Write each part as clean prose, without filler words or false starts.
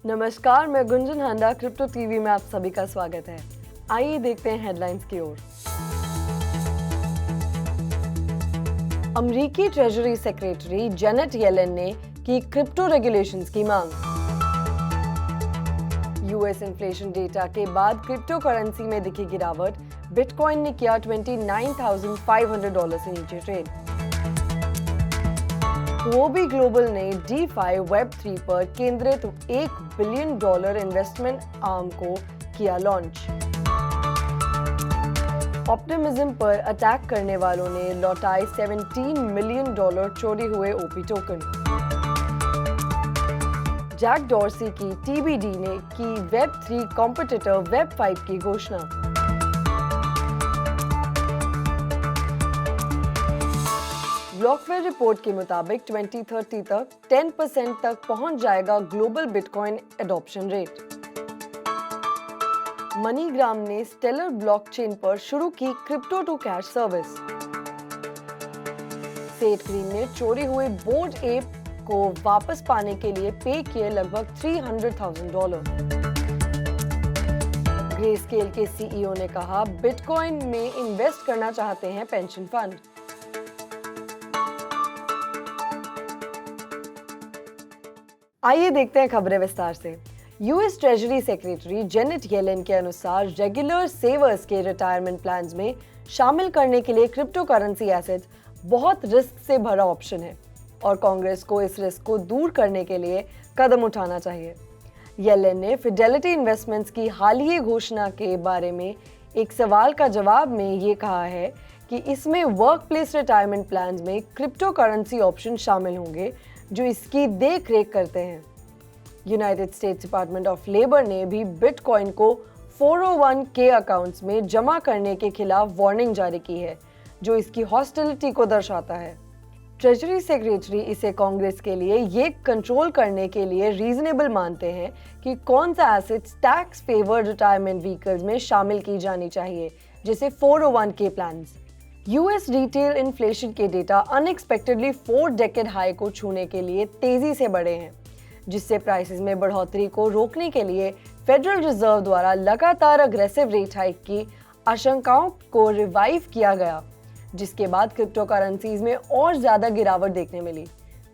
नमस्कार, मैं गुंजन हांडा। Crypto TV में आप सभी का स्वागत है। आइए देखते हैं हेडलाइंस की ओर। अमेरिकी ट्रेजरी सेक्रेटरी जेनेट येलेन ने की क्रिप्टो रेगुलेशंस की मांग। यूएस इन्फ्लेशन डेटा के बाद क्रिप्टो करेंसी में दिखी गिरावट। बिटकॉइन ने किया $29,500 से नीचे ट्रेड। हुओबी ग्लोबल ने DeFi Web3 पर केंद्रित $1 बिलियन इन्वेस्टमेंट आर्म को किया लॉन्च। ऑप्टिमिज्म पर अटैक करने वालों ने लौटाए $17 मिलियन चोरी हुए ओपी टोकन। जैक डॉर्सी की TBD ने की Web3 कॉम्पिटिटर Web5 की घोषणा। ब्लॉकवेयर रिपोर्ट के मुताबिक 2030 तक 10% तक पहुंच जाएगा global bitcoin adoption rate. MoneyGram ने स्टेलर ब्लॉकचेन पर शुरू की crypto to cash service. Seth Green ने चोरी हुए बोर्ड एप को वापस पाने के लिए पे किए लगभग $300,000। ग्रेस्केल के CEO ने कहा, बिटकॉइन में इन्वेस्ट करना चाहते हैं पेंशन फंड। आइए देखते हैं खबरें विस्तार से। US treasury secretary Janet Yellen के अनुसार रेगुलर सेवर्स के रिटायरमेंट प्लान्स में शामिल करने के लिए क्रिप्टो करेंसी एसेट्स बहुत रिस्क से भरा ऑप्शन है और कांग्रेस को इस रिस्क को दूर करने के लिए कदम उठाना चाहिए। येलेन ने फिडेलिटी इन्वेस्टमेंट्स की हालिया घोषणा के बारे में एक सवाल का जवाब में ये कहा है कि इसमें वर्कप्लेस रिटायरमेंट प्लान्स में क्रिप्टो करेंसी ऑप्शन शामिल होंगे जो इसकी देख रेख करते हैं। United states department of labour ने भी बिटकॉइन को 401k अकाउंट्स में जमा करने के खिलाफ वार्निंग जारी की है, जो इसकी हॉस्टिलिटी को दर्शाता है। ट्रेजरी सेक्रेटरी इसे कांग्रेस के लिए ये कंट्रोल करने के लिए रीजनेबल मानते हैं कि कौन सा assets tax favoured retirement vehicles में शामिल की जानी चाहिए, जैसे 401k plans. US retail inflation के डेटा अनएक्सपेक्टेडली 4 डेकेड हाई को छूने के लिए तेजी से बढ़े हैं, जिससे प्राइसेस में बढ़ोतरी को रोकने के लिए फेडरल रिजर्व द्वारा लगातार अग्रेसिव रेट हाइक की आशंकाओं को रिवाइव किया गया, जिसके बाद क्रिप्टो करेंसीज में और ज्यादा गिरावट देखने मिली,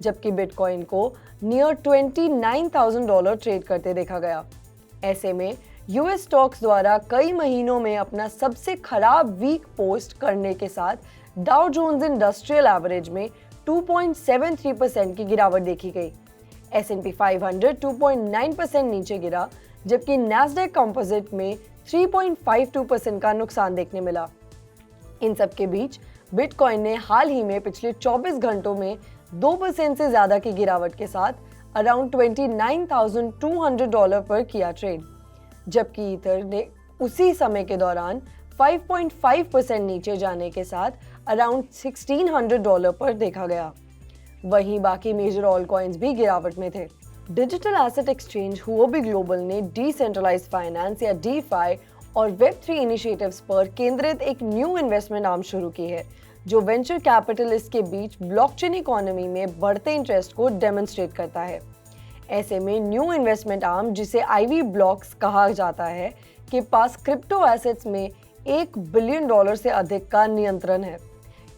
जबकि बिटकॉइन को नियर $29,000 ट्रेड करते देखा गया। ऐसे में यूएस स्टॉक्स द्वारा कई महीनों में अपना सबसे खराब वीक पोस्ट करने के साथ डाउ जोन्स इंडस्ट्रियल एवरेज में 2.73% की गिरावट देखी गई। S&P 500 2.9% नीचे गिरा, जबकि नैस्डैक कंपोजिट में 3.52% का नुकसान देखने मिला। इन सब के बीच बिटकॉइन ने हाल ही में पिछले 24 घंटों में 2% से ज्यादा की गिरावट के साथ अराउंड $29,200 पर किया ट्रेड, जबकि ईथर ने उसी समय के दौरान 5.5% नीचे जाने के साथ अराउंड $1,600 पर देखा गया। वहीं बाकी मेजर ऑल कॉइन्स भी गिरावट में थे। Digital asset exchange Huobi global ने डिसेंट्रलाइज्ड फाइनेंस या DeFi और Web3 इनिशिएटिव्स पर केंद्रित एक न्यू इन्वेस्टमेंट आर्म शुरू की है, जो वेंचर कैपिटलिस्ट के बीच ब्लॉकचेन इकोनॉमी में बढ़ते इंटरेस्ट को डेमोन्स्ट्रेट करता है। ऐसे में न्यू इन्वेस्टमेंट आर्म, जिसे आईवी ब्लॉक्स कहा जाता है, के पास क्रिप्टो एसेट्स में $1 बिलियन से अधिक का नियंत्रण है।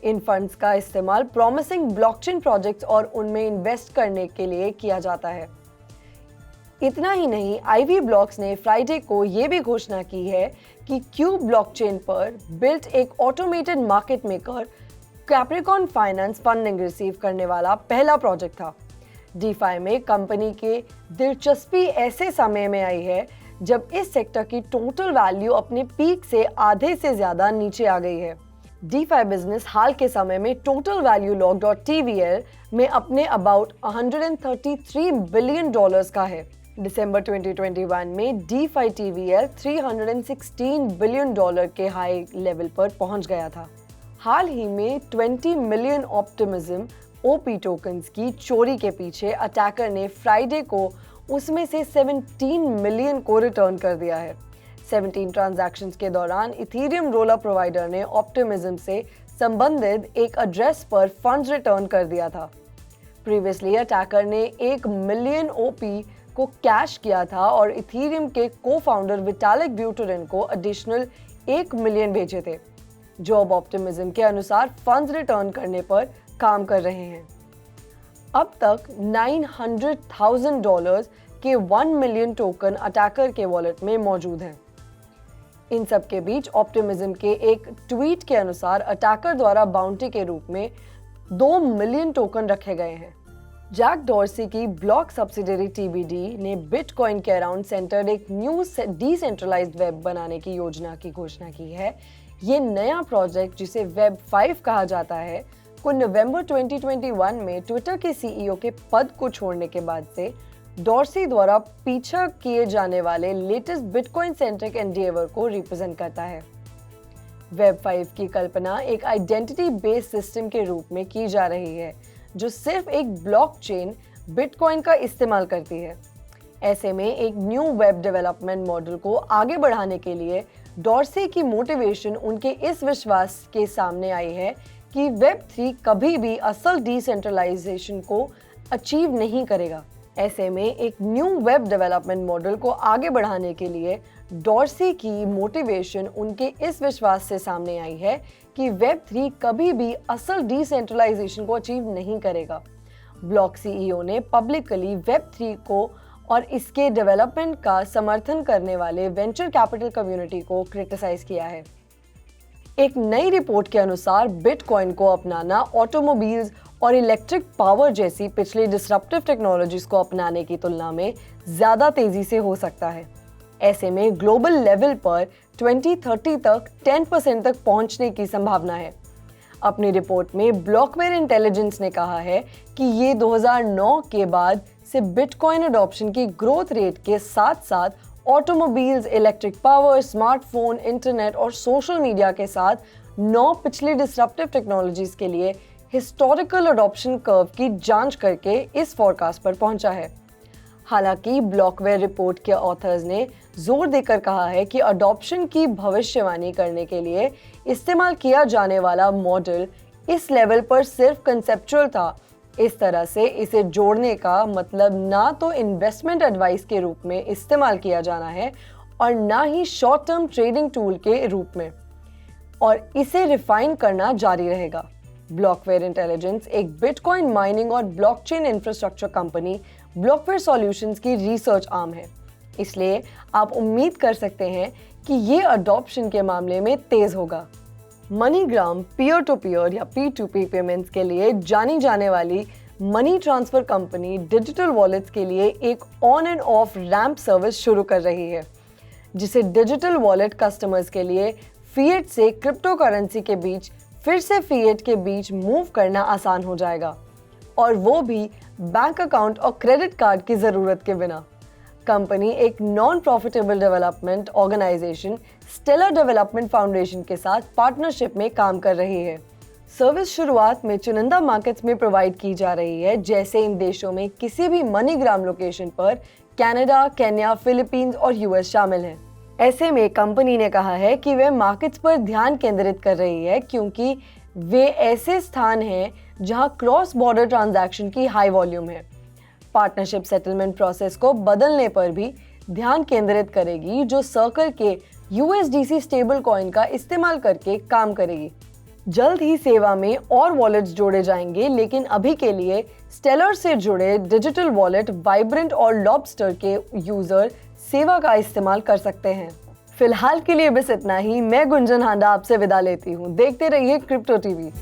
इन फंड्स का इस्तेमाल प्रॉमिसिंग ब्लॉकचेन प्रोजेक्ट्स और उनमें इन्वेस्ट करने के लिए किया जाता है। इतना ही नहीं, आईवी ब्लॉक्स ने फ्राइडे को ये भी घोषणा की है कि क्यूब ब्लॉकचेन पर बिल्ट एक automated market maker Capricorn finance funding receive करने वाला पहला प्रोजेक्ट था। DeFi में कंपनी के दिलचस्पी ऐसे समय में आई है जब इस सेक्टर की टोटल वैल्यू अपने पीक से आधे से ज्यादा नीचे आ गई है। DeFi बिजनेस हाल के समय में टोटल वैल्यू लॉग.tvl में अपने अबाउट $133 बिलियन का है। दिसंबर 2021 में DeFi TVL $316 बिलियन के हाई लेवल पर पहुंच गया था। हाल ही में 20 मिलियन ऑप्टिमिज्म OP टोकन्स की चोरी के पीछे अटैकर ने फ्राइडे को उसमें से 17 मिलियन को रिटर्न कर दिया है। 17 ट्रांजैक्शंस के दौरान इथेरियम रोलर प्रोवाइडर ने ऑप्टिमिज्म से संबंधित एक एड्रेस पर फंड्स रिटर्न कर दिया था। प्रीवियसली अटैकर ने 1 मिलियन OP को कैश किया था और इथेरियम के को-फाउंडर विटालिक ब्यूटेरिन को एडिशनल 1 मिलियन भेजे थे, जो अब ऑप्टिमिज्म के अनुसार फंड्स रिटर्न करने पर काम कर रहे हैं। अब तक $900,000 के 1 मिलियन टोकन अटैकर के वॉलेट में मौजूद हैं। इन सब के बीच ऑप्टिमिज्म के एक ट्वीट के अनुसार अटैकर द्वारा बाउंटी के रूप में 2 मिलियन टोकन रखे गए हैं। जैक डॉर्सी की ब्लॉक सब्सिडरी TBD ने बिटकॉइन के अराउंड सेंटर्ड एक न्यू डिसेंट्रलाइज्ड वेब बनाने की योजना की घोषणा की है। ये नया प्रोजेक्ट, जिसे वेब 5 कहा जाता है, को नवंबर 2021 में ट्विटर के CEO के पद को छोड़ने के बाद से डॉर्सी द्वारा पीछा किए जाने वाले लेटेस्ट बिटकॉइन सेंट्रिक एंडेवर को रिप्रेजेंट करता है। वेब 5 की कल्पना एक आइडेंटिटी बेस्ड सिस्टम के रूप में की जा रही है, जो सिर्फ एक ब्लॉकचेन बिटकॉइन का इस्तेमाल करती है। ऐसे में एक न्यू वेब डेवलपमेंट मॉडल को आगे बढ़ाने के लिए डॉर्सी की मोटिवेशन उनके इस विश्वास के सामने आई है कि वेब 3 कभी भी असल डिसेंट्रलाइजेशन को अचीव नहीं करेगा। ऐसे में एक न्यू वेब डेवलपमेंट मॉडल को आगे बढ़ाने के लिए डॉर्सी की मोटिवेशन उनके इस विश्वास से सामने आई है कि वेब 3 कभी भी असल डिसेंट्रलाइजेशन को अचीव नहीं करेगा। ब्लॉक CEO ने पब्लिकली वेब 3 को और इसके डेवलपमेंट का समर्थन करने वाले वेंचर कैपिटल कम्युनिटी को क्रिटिसाइज किया है। एक नई रिपोर्ट के अनुसार बिटकॉइन को अपनाना ऑटोमोबाइल्स और इलेक्ट्रिक पावर जैसी पिछली डिसरप्टिव टेक्नोलॉजीज को अपनाने की तुलना में ज़्यादा तेजी से हो सकता है। ऐसे में ग्लोबल लेवल पर 2030 तक 10% तक पहुंचने की संभावना है। अपनी रिपोर्ट में ब्लॉकवेयर इंटेलिजेंस ने कहा है कि ये 2009 के बाद से बिटकॉइन अडॉप्शन की ग्रोथ रेट के साथ साथ automobiles, electric power, smartphone, internet और सोशल मीडिया के साथ 9 पिछली डिसरप्टिव टेक्नोलॉजीज के लिए हिस्टोरिकल अडॉप्शन कर्व की जांच करके इस फोरकास्ट पर पहुंचा है। हालांकि ब्लॉकवेयर रिपोर्ट के ऑथर्स ने जोर देकर कहा है कि अडॉप्शन की भविष्यवाणी करने के लिए इस्तेमाल किया जाने वाला मॉडल इस लेवल पर सिर्फ कंसेप्चुअल था। इस तरह से इसे जोड़ने का मतलब ना तो इन्वेस्टमेंट एडवाइस के रूप में इस्तेमाल किया जाना है और ना ही शॉर्ट टर्म ट्रेडिंग टूल के रूप में, और इसे रिफाइन करना जारी रहेगा। ब्लॉकवेयर इंटेलिजेंस एक बिटकॉइन माइनिंग और ब्लॉकचेन इंफ्रास्ट्रक्चर कंपनी ब्लॉकवेयर सॉल्यूशंस की रिसर्च आर्म है, इसलिए आप उम्मीद कर सकते हैं कि ये अडॉप्शन के मामले में तेज होगा। मनीग्राम पीयर टू पीयर या P2P पेमेंट्स के लिए जानी जाने वाली money transfer company digital wallets के लिए एक on end off ramp service शुरू कर रही है, जिसे डिजिटल वॉलेट कस्टमर्स के लिए फिएट से क्रिप्टो करेंसी के बीच फिर से फिएट के बीच मूव करना आसान हो जाएगा, और वो भी बैंक अकाउंट और क्रेडिट कार्ड की ज़रूरत के बिना। कंपनी एक non profitable development organization Stellar development foundation के साथ पार्टनरशिप में काम कर रही है। सर्विस शुरुआत में चुनिंदा मार्केट्स में प्रोवाइड की जा रही है, जैसे इन देशों में किसी भी मनीग्राम लोकेशन पर कनाडा, केन्या, फिलीपींस और यूएस शामिल हैं। ऐसे में कंपनी ने कहा है कि वे मार्केट्स पर ध्यान केंद्रित कर रही है, क्योंकि वे ऐसे स्थान हैं जहां क्रॉस बॉर्डर ट्रांजैक्शन की हाई वॉल्यूम है। पार्टनरशिप सेटलमेंट प्रोसेस को बदलने पर भी ध्यान केंद्रित करेगी, जो सर्कल के USDC स्टेबल कॉइन का इस्तेमाल करके काम करेगी। जल्द ही सेवा में और वॉलेट्स जोड़े जाएंगे, लेकिन अभी के लिए स्टेलर से जुड़े डिजिटल वॉलेट वाइब्रेंट और लॉबस्टर के यूजर सेवा का इस्तेमाल कर सकते हैं। फिलहाल के लिए बस इतना ही। मैं गुंजन हांडा आपसे विदा लेती हूँ। देखते रहिए क्रिप्टो टीवी।